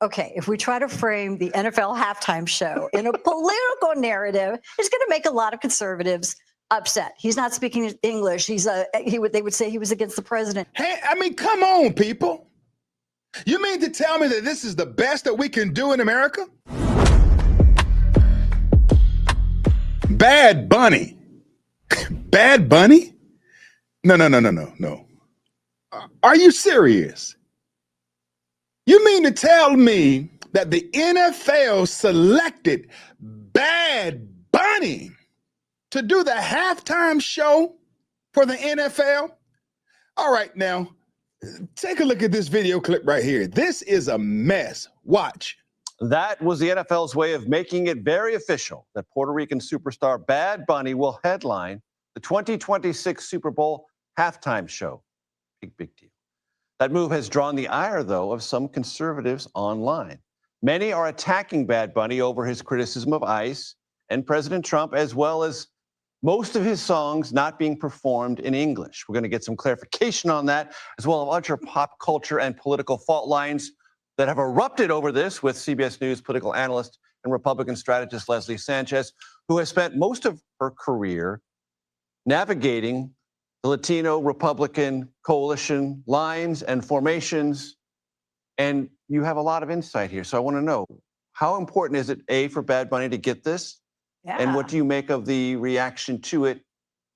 Okay, if we try to frame the NFL halftime show in a political narrative, it's going to make a lot of conservatives upset. He's not speaking English. They would say he was against the president. Hey, I mean, come on, people. You mean to tell me that this is the best that we can do in America? Bad Bunny. Bad Bunny? No. Are you serious? You mean to tell me that the NFL selected Bad Bunny to do the halftime show for the NFL? All right, now, take a look at this video clip right here. This is a mess. Watch. That was the NFL's way of making it very official that Puerto Rican superstar Bad Bunny will headline the 2026 Super Bowl halftime show. Big deal. That move has drawn the ire, though, of some conservatives online. Many are attacking Bad Bunny over his criticism of ICE and President Trump, as well as most of his songs not being performed in English. We're going to get some clarification on that, as well as other pop culture and political fault lines that have erupted over this with CBS News political analyst and Republican strategist Leslie Sanchez, who has spent most of her career navigating the Latino Republican coalition lines and formations. And you have a lot of insight here. So I want to know, how important is it, A, for Bad Bunny to get this? Yeah. And what do you make of the reaction to it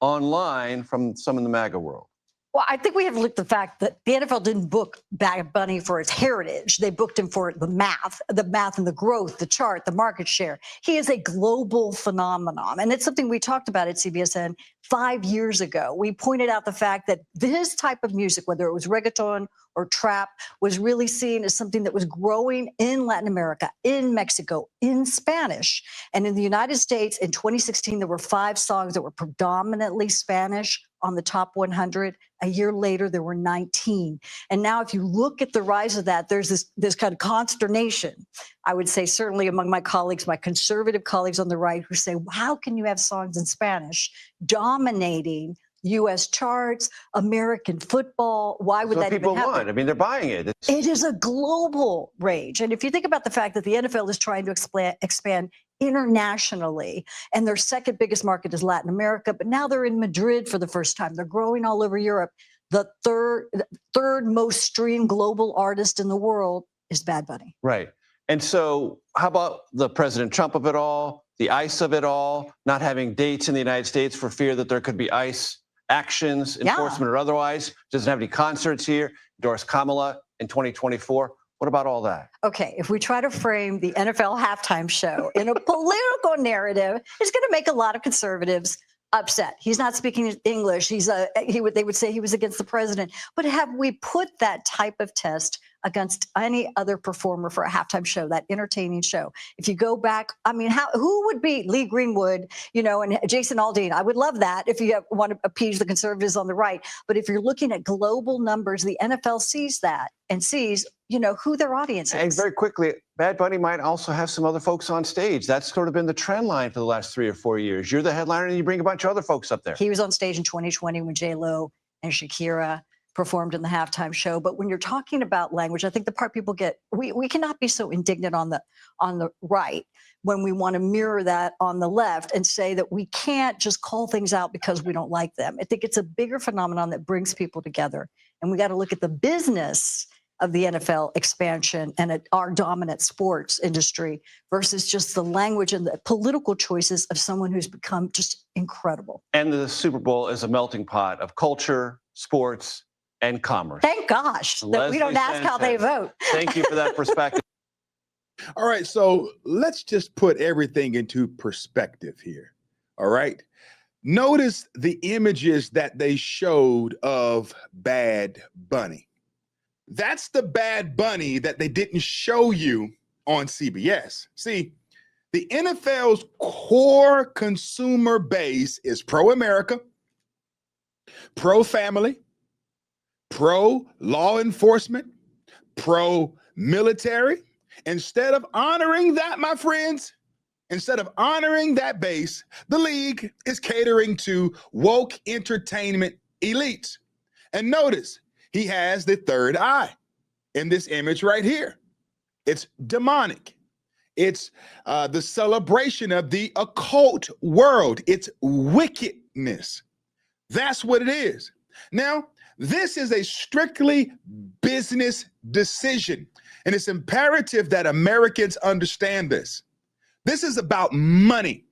online from some in the MAGA world? Well, I think we have to look at the fact that the NFL didn't book Bad Bunny for his heritage. They booked him for the math and the growth, the chart, the market share. He is a global phenomenon. And it's something we talked about at CBSN 5 years ago. We pointed out the fact that this type of music, whether it was reggaeton or trap, was really seen as something that was growing in Latin America, in Mexico, in Spanish. And in the United States in 2016, there were 5 songs that were predominantly Spanish on the top 100. A year later, there were 19. And now if you look at the rise of that, there's this kind of consternation, I would say, certainly among my colleagues, my conservative colleagues on the right, who say, how can you have songs in Spanish dominating U.S. charts, American football? Why would that even happen? Want. I mean, they're buying it. It is a global rage. And if you think about the fact that the NFL is trying to expand internationally, and their second biggest market is Latin America, but now they're in Madrid for the first time. They're growing all over Europe. The third most streamed global artist in the world is Bad Bunny. Right. And so how about the President Trump of it all, the ICE of it all, not having dates in the United States for fear that there could be ICE actions, enforcement or otherwise, doesn't have any concerts here, endorsed Kamala in 2024. What about all that? Okay, if we try to frame the NFL halftime show in a political narrative, it's going to make a lot of conservatives upset. He's not speaking English. They would say he was against the president. But have we put that type of test against any other performer for a halftime show, that entertaining show? If you go back, I mean, who would beat Lee Greenwood, and Jason Aldean? I would love that if you want to appease the conservatives on the right. But if you're looking at global numbers, the NFL sees that and sees, who their audience is. And very quickly, Bad Bunny might also have some other folks on stage. That's sort of been the trend line for the last 3 or 4 years. You're the headliner and you bring a bunch of other folks up there. He was on stage in 2020 when J-Lo and Shakira performed in the halftime show. But when you're talking about language, I think the part people get, we cannot be so indignant on the right when we want to mirror that on the left and say that we can't just call things out because we don't like them. I think it's a bigger phenomenon that brings people together. And we got to look at the business of the NFL expansion and our dominant sports industry versus just the language and the political choices of someone who's become just incredible. And the Super Bowl is a melting pot of culture, sports, and commerce. Thank gosh that we don't ask how they vote. Thank you for that perspective. All right, so let's just put everything into perspective here. All right. Notice the images that they showed of Bad Bunny. That's the Bad Bunny that they didn't show you on CBS. See, the NFL's core consumer base is pro-America, pro-family, pro-law enforcement, pro-military. Instead of honoring that, my friends, instead of honoring that base, the league is catering to woke entertainment elites. And notice, he has the third eye in this image right here. It's demonic. It's the celebration of the occult world. It's wickedness. That's what it is. Now, this is a strictly business decision, and it's imperative that Americans understand this. This is about money.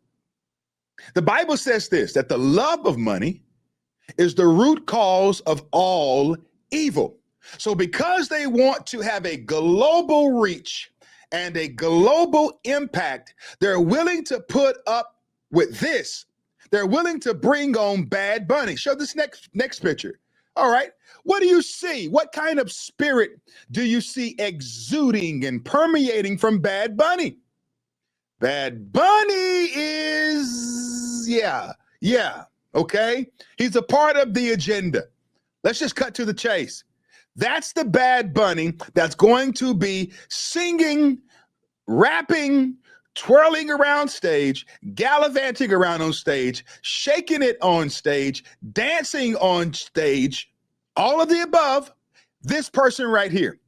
The Bible says this, that the love of money is the root cause of all evil. So because they want to have a global reach and a global impact, they're willing to put up with this. They're willing to bring on Bad Bunny. Show this next picture. All right. What do you see? What kind of spirit do you see exuding and permeating from Bad Bunny? Bad Bunny is, yeah, okay? He's a part of the agenda. Let's just cut to the chase. That's the Bad Bunny that's going to be singing, rapping, twirling around stage, gallivanting around on stage, shaking it on stage, dancing on stage, all of the above. This person right here.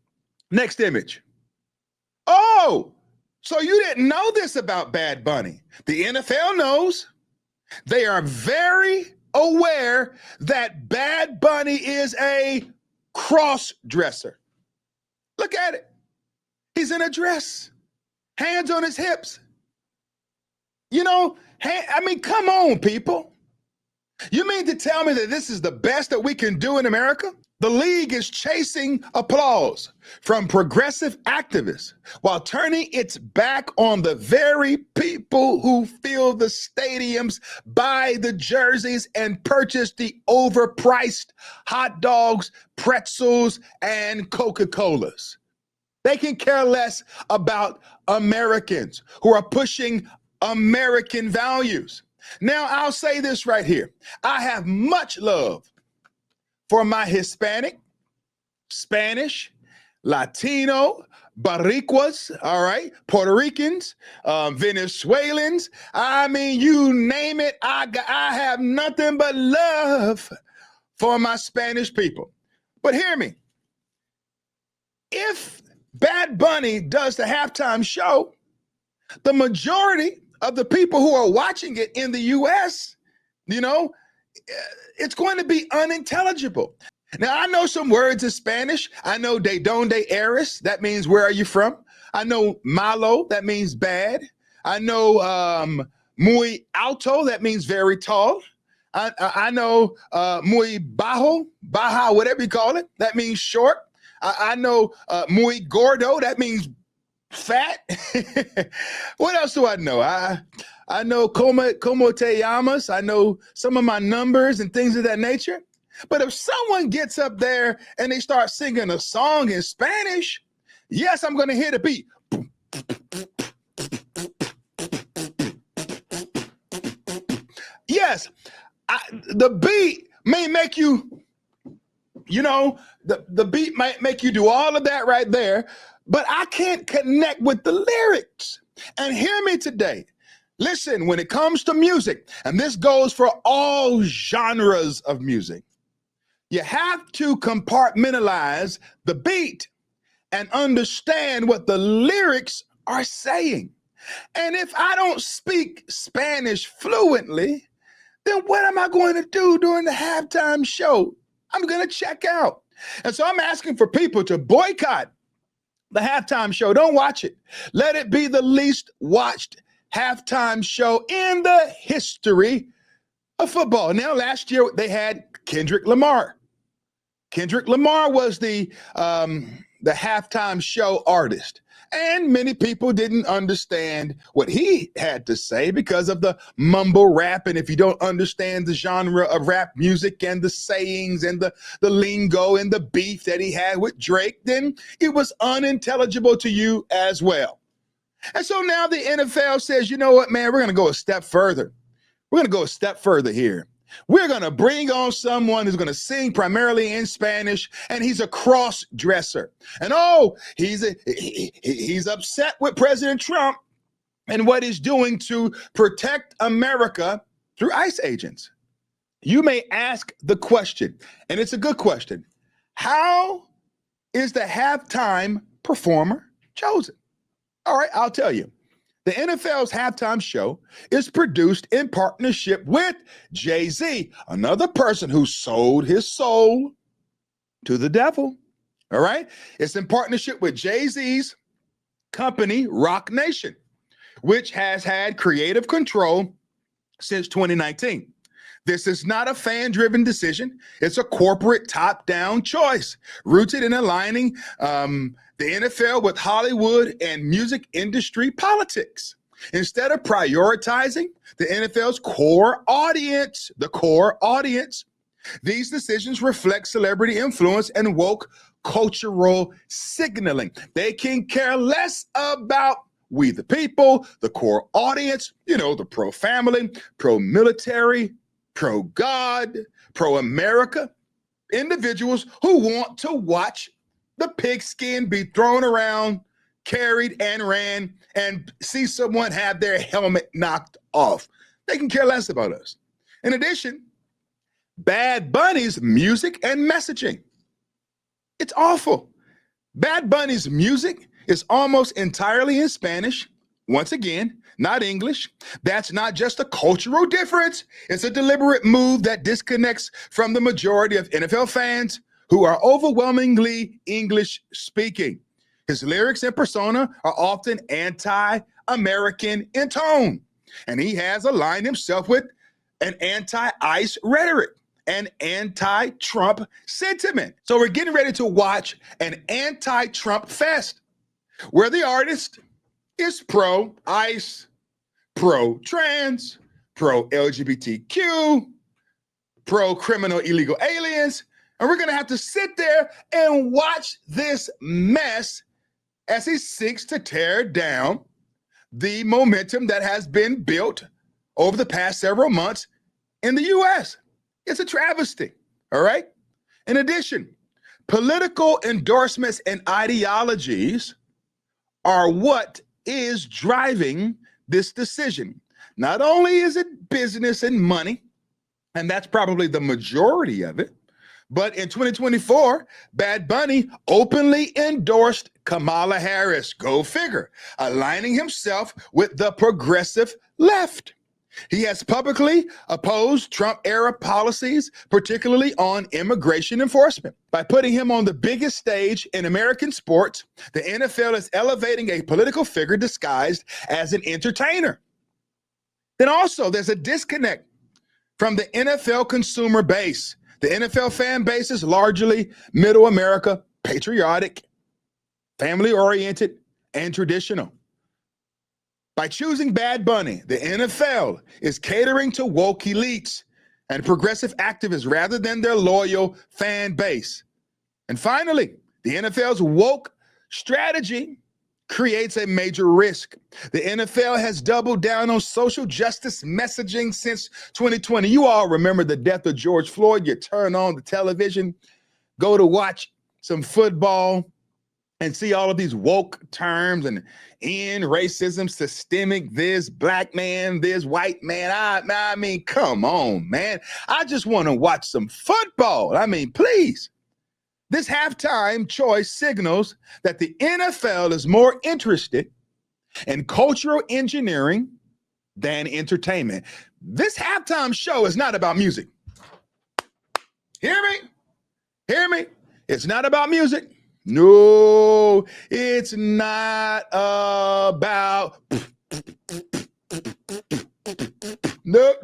Next image. Oh, so you didn't know this about Bad Bunny. The NFL knows. They are very aware that Bad Bunny is a cross-dresser. Look at it. He's in a dress, hands on his hips. You know, I mean, come on, people. You mean to tell me that this is the best that we can do in America? The league is chasing applause from progressive activists while turning its back on the very people who fill the stadiums, buy the jerseys, and purchase the overpriced hot dogs, pretzels, and Coca-Colas. They can care less about Americans who are pushing American values. Now, I'll say this right here. I have much love for my Hispanic, Spanish, Latino, Boricuas, all right, Puerto Ricans, Venezuelans. I mean, you name it. I have nothing but love for my Spanish people. But hear me. If Bad Bunny does the halftime show, the majority of the people who are watching it in the U.S., you know, it's going to be unintelligible. Now, I know some words in Spanish. I know de donde eres. That means where are you from? I know malo. That means bad. I know muy alto. That means very tall. I know muy bajo, baja, whatever you call it. That means short. I know muy gordo. That means fat. What else do I know? I know como te llamas. I know some of my numbers and things of that nature. But if someone gets up there and they start singing a song in Spanish, yes, I'm going to hear the beat. Yes, the beat may make you, you know, the beat might make you do all of that right there, but I can't connect with the lyrics. And hear me today. Listen, when it comes to music, and this goes for all genres of music, you have to compartmentalize the beat and understand what the lyrics are saying. And if I don't speak Spanish fluently, then what am I going to do during the halftime show? I'm going to check out. And so I'm asking for people to boycott the halftime show. Don't watch it. Let it be the least watched halftime show in the history of football. Now, last year they had Kendrick Lamar. Kendrick Lamar was the halftime show artist. And many people didn't understand what he had to say because of the mumble rap. And if you don't understand the genre of rap music and the sayings and the lingo and the beef that he had with Drake, then it was unintelligible to you as well. And so now the NFL says, you know what, man, we're going to go a step further. We're going to go a step further here. We're going to bring on someone who's going to sing primarily in Spanish, and he's a cross-dresser. And he's upset with President Trump and what he's doing to protect America through ICE agents. You may ask the question, and it's a good question. How is the halftime performer chosen? All right, I'll tell you. The NFL's halftime show is produced in partnership with Jay-Z, another person who sold his soul to the devil. All right? It's in partnership with Jay-Z's company, Roc Nation, which has had creative control since 2019. This is not a fan-driven decision. It's a corporate top-down choice rooted in aligning the NFL with Hollywood and music industry politics. Instead of prioritizing the NFL's core audience, these decisions reflect celebrity influence and woke cultural signaling. They can care less about we the people, the core audience, the pro-family, pro-military, pro-God, pro-America, individuals who want to watch the pigskin be thrown around, carried and ran, and see someone have their helmet knocked off. They can care less about us. In addition, Bad Bunny's music and messaging. It's awful. Bad Bunny's music is almost entirely in Spanish. Once again, not English. That's not just a cultural difference. It's a deliberate move that disconnects from the majority of NFL fans who are overwhelmingly English speaking. His lyrics and persona are often anti-American in tone, and he has aligned himself with an anti-ICE rhetoric and anti-Trump sentiment. So we're getting ready to watch an anti-Trump fest where the artist is pro-ICE, pro-trans, pro-LGBTQ, pro-criminal illegal aliens, and we're gonna have to sit there and watch this mess as he seeks to tear down the momentum that has been built over the past several months in the US. It's a travesty, all right? In addition, political endorsements and ideologies are what is driving this decision. Not only is it business and money, and that's probably the majority of it, but in 2024, Bad Bunny openly endorsed Kamala Harris, go figure, aligning himself with the progressive left. He has publicly opposed Trump-era policies, particularly on immigration enforcement. By putting him on the biggest stage in American sports, the NFL is elevating a political figure disguised as an entertainer. Then also, there's a disconnect from the NFL consumer base. The NFL fan base is largely middle America, patriotic, family-oriented, and traditional. By choosing Bad Bunny, the NFL is catering to woke elites and progressive activists rather than their loyal fan base. And finally, the NFL's woke strategy creates a major risk. The NFL has doubled down on social justice messaging since 2020. You all remember the death of George Floyd. You turn on the television, go to watch some football, and see all of these woke terms and end racism, systemic this, black man, this, white man. I mean, come on, man. I just want to watch some football. I mean, please. This halftime choice signals that the NFL is more interested in cultural engineering than entertainment. This halftime show is not about music. Hear me? Hear me? It's not about music. No, it's not about. No.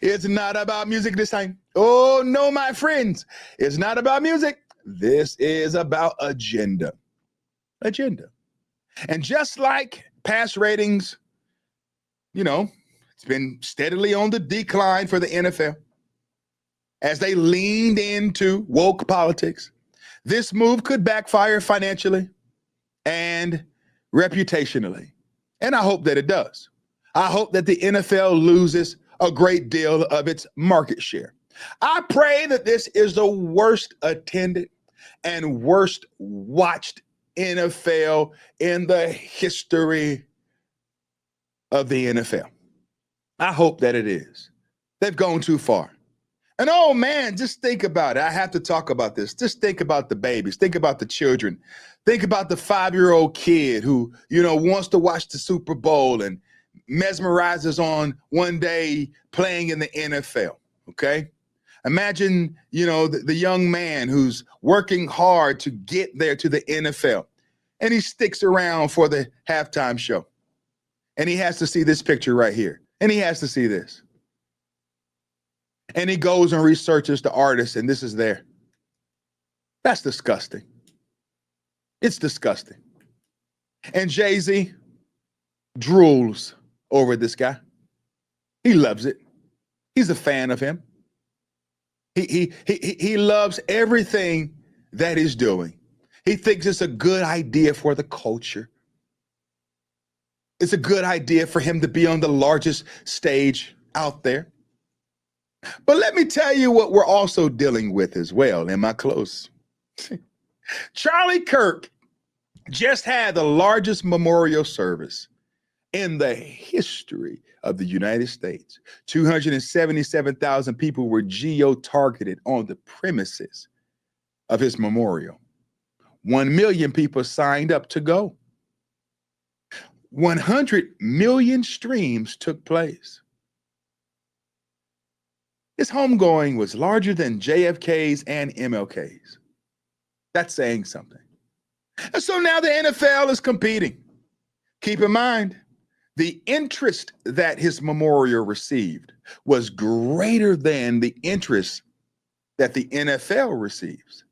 It's not about music this time. Oh, no, my friends. It's not about music. This is about agenda. Agenda. And just like past ratings, it's been steadily on the decline for the NFL as they leaned into woke politics. This move could backfire financially and reputationally. And I hope that it does. I hope that the NFL loses a great deal of its market share. I pray that this is the worst attended and worst watched NFL in the history of the NFL. I hope that it is. They've gone too far. And oh man, just think about it. I have to talk about this. Just think about the babies. Think about the children. Think about the 5-year-old kid who, wants to watch the Super Bowl and mesmerizes on one day playing in the NFL. Okay. Imagine, the young man who's working hard to get there to the NFL, and he sticks around for the halftime show. And he has to see this picture right here. And he has to see this. And he goes and researches the artist, and this is there. That's disgusting. It's disgusting. And Jay-Z drools over this guy. He loves it. He's a fan of him. He loves everything that he's doing. He thinks it's a good idea for the culture. It's a good idea for him to be on the largest stage out there. But let me tell you what we're also dealing with as well in my close. Charlie Kirk just had the largest memorial service in the history of the United States. 277,000 people were geo-targeted on the premises of his memorial. 1 million people signed up to go. 100 million streams took place. His homegoing was larger than JFK's and MLK's. That's saying something. And so now the NFL is competing. Keep in mind, the interest that his memorial received was greater than the interest that the NFL receives.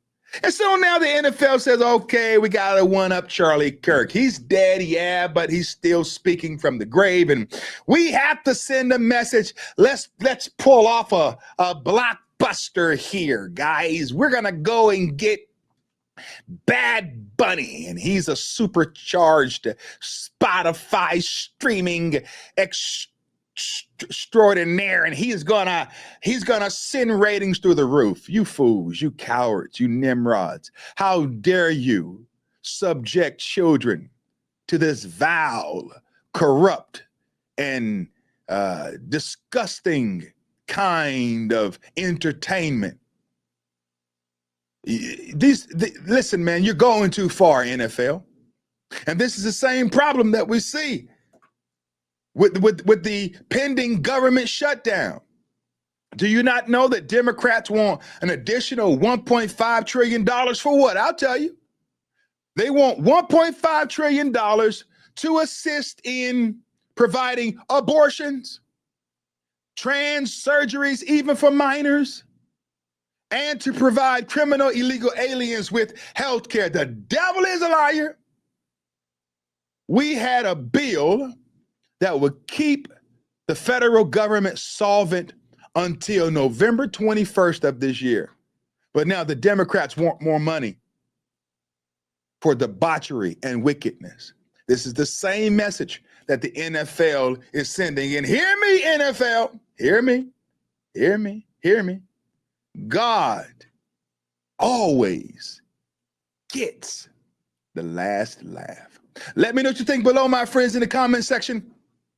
And so now the NFL says, okay, we got to one-up Charlie Kirk. He's dead, yeah, but he's still speaking from the grave. And we have to send a message. Let's pull off a blockbuster here, guys. We're going to go and get Bad Bunny, and he's a supercharged Spotify streaming extraordinaire, and he's gonna send ratings through the roof. You fools, you cowards, you nimrods, how dare you subject children to this vile, corrupt, and disgusting kind of entertainment. Listen, man, you're going too far, NFL. And this is the same problem that we see with the pending government shutdown. Do you not know that Democrats want an additional $1.5 trillion for what? I'll tell you. They want $1.5 trillion to assist in providing abortions, trans surgeries, even for minors, and to provide criminal illegal aliens with health care. The devil is a liar. We had a bill that would keep the federal government solvent until November 21st of this year. But now the Democrats want more money for debauchery and wickedness. This is the same message that the NFL is sending. And hear me, NFL, hear me, hear me, hear me. God always gets the last laugh. Let me know what you think below, my friends, in the comment section.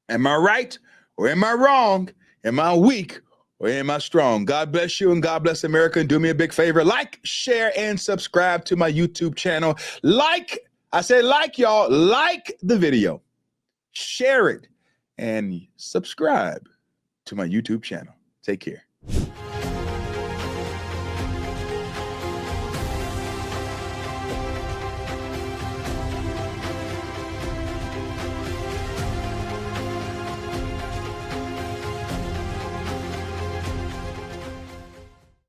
Am I right or am I wrong? Am I weak or am I strong? God bless you and God bless America. And do me a big favor. Like, share, and subscribe to my YouTube channel. I said like, y'all. Like the video. Share it and subscribe to my YouTube channel. Take care.